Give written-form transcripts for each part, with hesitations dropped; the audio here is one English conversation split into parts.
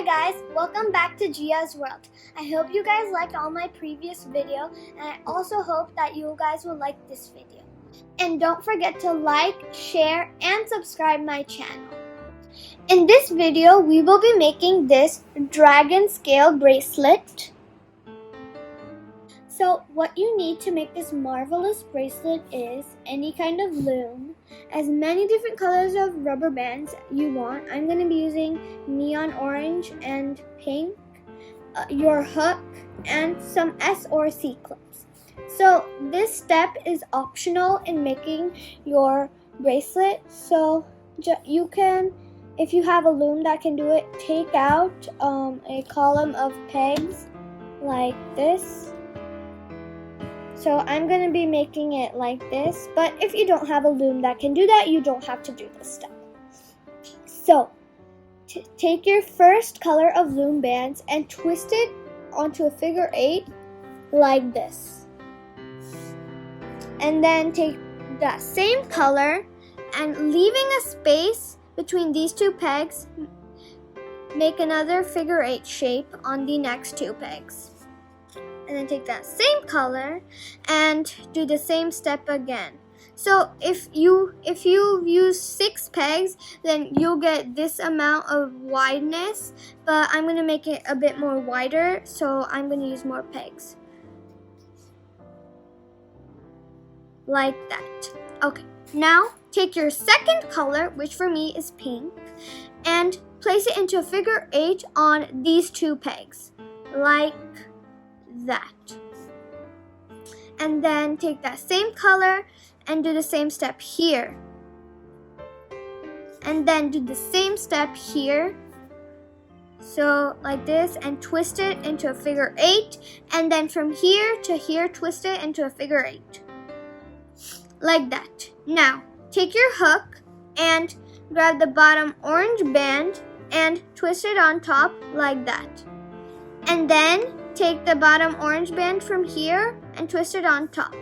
Hi guys, welcome back to Gia's World. I hope you guys liked all my previous video, and I also hope that you guys will like this video. And don't forget to like, share, and subscribe my channel. In this video, we will be making this DragonScale bracelet. So what you need to make this marvelous bracelet is any kind of loom, as many different colors of rubber bands you want. I'm going to be using neon orange and pink, your hook, and some S or C clips. So this step is optional in making your bracelet. So you can, if you have a loom that can do it, take out a column of pegs like this. So I'm going to be making it like this, but if you don't have a loom that can do that, you don't have to do this step. So take your first color of loom bands and twist it onto a figure 8 like this. And then take that same color and leaving a space between these two pegs, make another figure 8 shape on the next two pegs. And then take that same color and do the same step again. So if you use 6 pegs, then you'll get this amount of wideness, but I'm going to make it a bit more wider, so I'm going to use more pegs. Like that. Okay, now take your second color, which for me is pink, and place it into a figure 8 on these two pegs. Like that. And then take that same color and do the same step here. And then do the same step here. So like this, and twist it into a figure 8. And then from here to here, twist it into a figure 8. Like that. Now, take your hook and grab the bottom orange band and twist it on top like that. And then take the bottom orange band from here and twist it on top.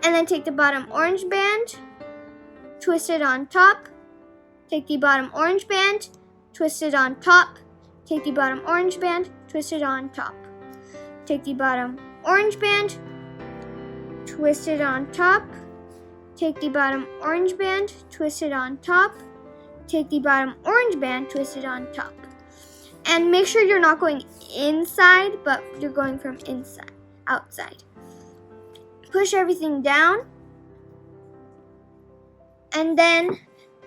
And then take the bottom orange band, twist it on top. Take the bottom orange band, twist it on top. Take the bottom orange band, twist it on top. Take the bottom orange band, twist it on top. Take the bottom orange band, twist it on top. Take the bottom orange band, twist it on top. And make sure you're not going inside, but you're going from inside, outside. Push everything down. And then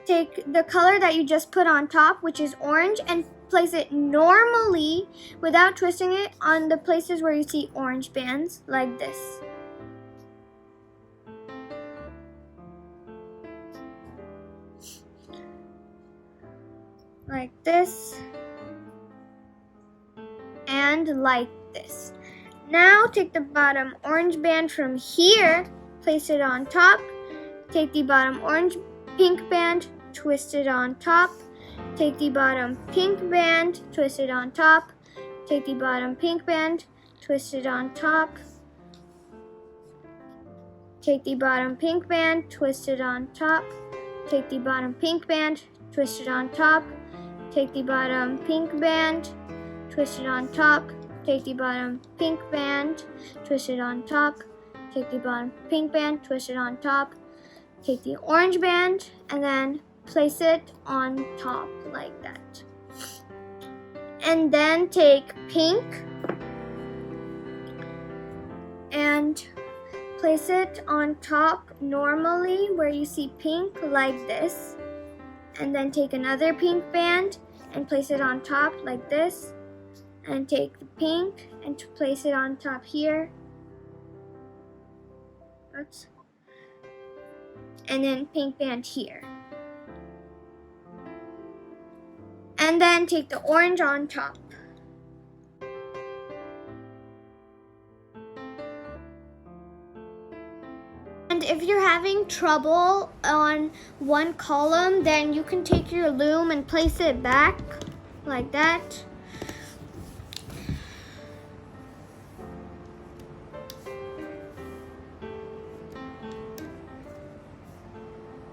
take the color that you just put on top, which is orange, and place it normally without twisting it on the places where you see orange bands, like this. Like this. And like this. Now take the bottom orange band from here, place it on top. Take the bottom orange pink band, twist it on top. Take the bottom pink band, twist it on top. Take the bottom pink band, twist it on top. Take the bottom pink band, twist it on top. Take the bottom pink band, twist it on top. Take the bottom pink band, twist it on top. Take the bottom pink band, twist it on top. Take the bottom pink band, twist it on top. Take the orange band and then place it on top like that. And then take pink and place it on top normally where you see pink like this. And then take another pink band and place it on top like this. And take the pink and place it on top here. Oops. And then pink band here. And then take the orange on top. And if you're having trouble on one column, then you can take your loom and place it back like that.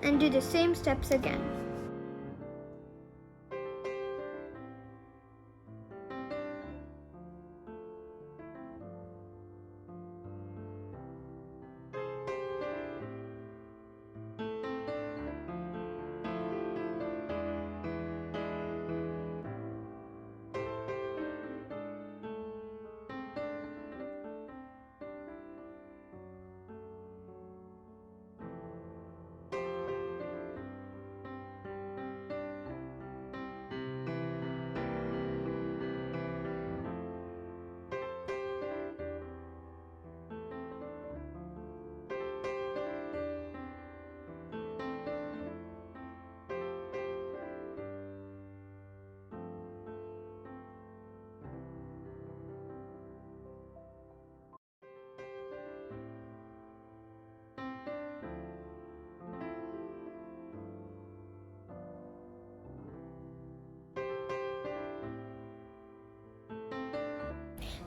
And do the same steps again.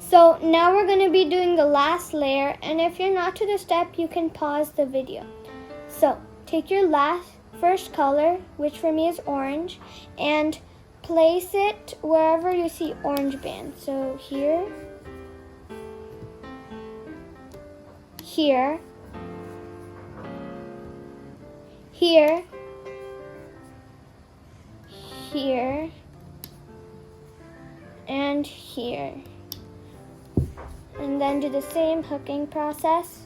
So now we're going to be doing the last layer, and if you're not to the step, you can pause the video. So take your first color, which for me is orange, and place it wherever you see orange band. So here, here, here, here, and here. And then do the same hooking process.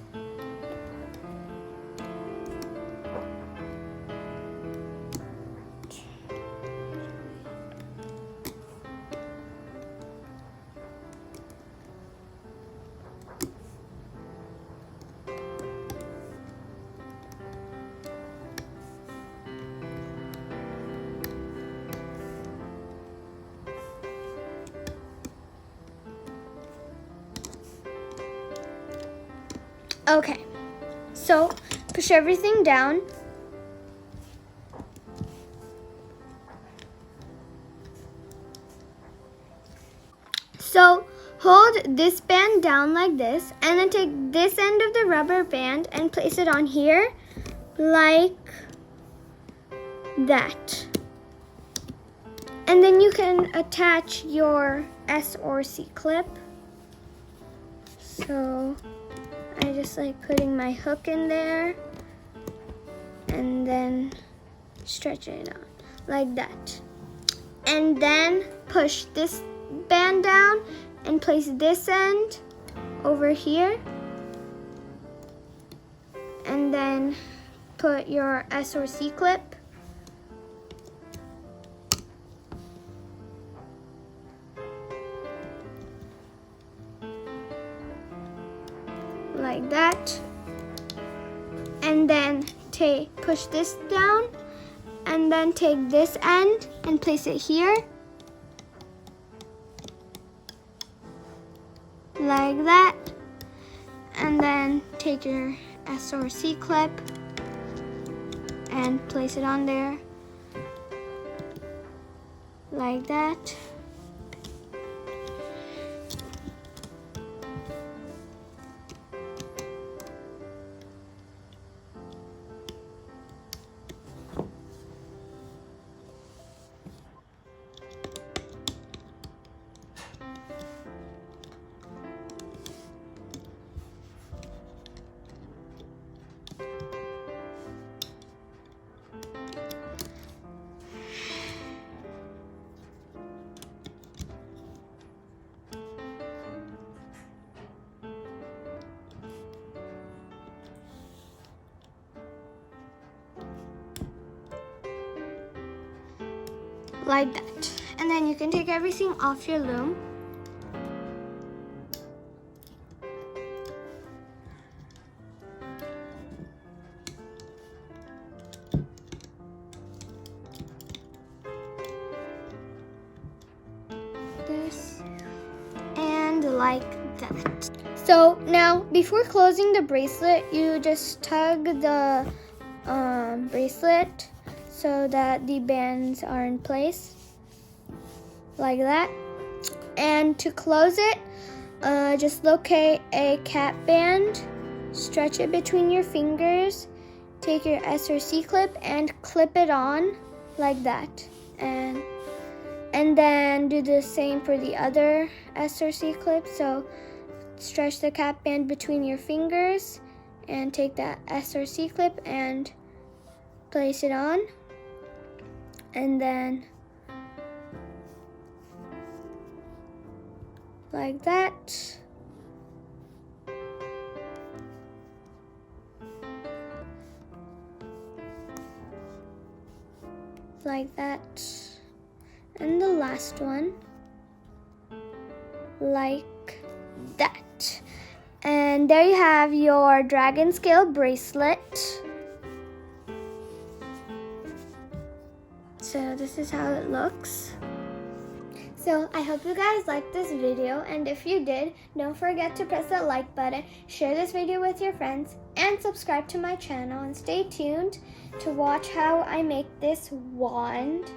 Okay, so push everything down. So hold this band down like this, and then take this end of the rubber band and place it on here like that. And then you can attach your S or C clip. So I just like putting my hook in there and then stretch it out like that. And then push this band down and place this end over here. And then put your S or C clip. Like that, and then push this down, and then take this end and place it here, like that, and then take your S or C clip and place it on there, like that. Like that. And then you can take everything off your loom. This and like that. So now before closing the bracelet, you just tug the bracelet so that the bands are in place, like that. And to close it, just locate a cap band, stretch it between your fingers, take your S or C clip and clip it on like that. And then do the same for the other S or C clip. So stretch the cap band between your fingers and take that S or C clip and place it on. And then like that. Like that. And the last one, like that. And there you have your DragonScale bracelet. So this is how it looks. So I hope you guys liked this video, and if you did, don't forget to press that like button, share this video with your friends, and subscribe to my channel, and stay tuned to watch how I make this wand.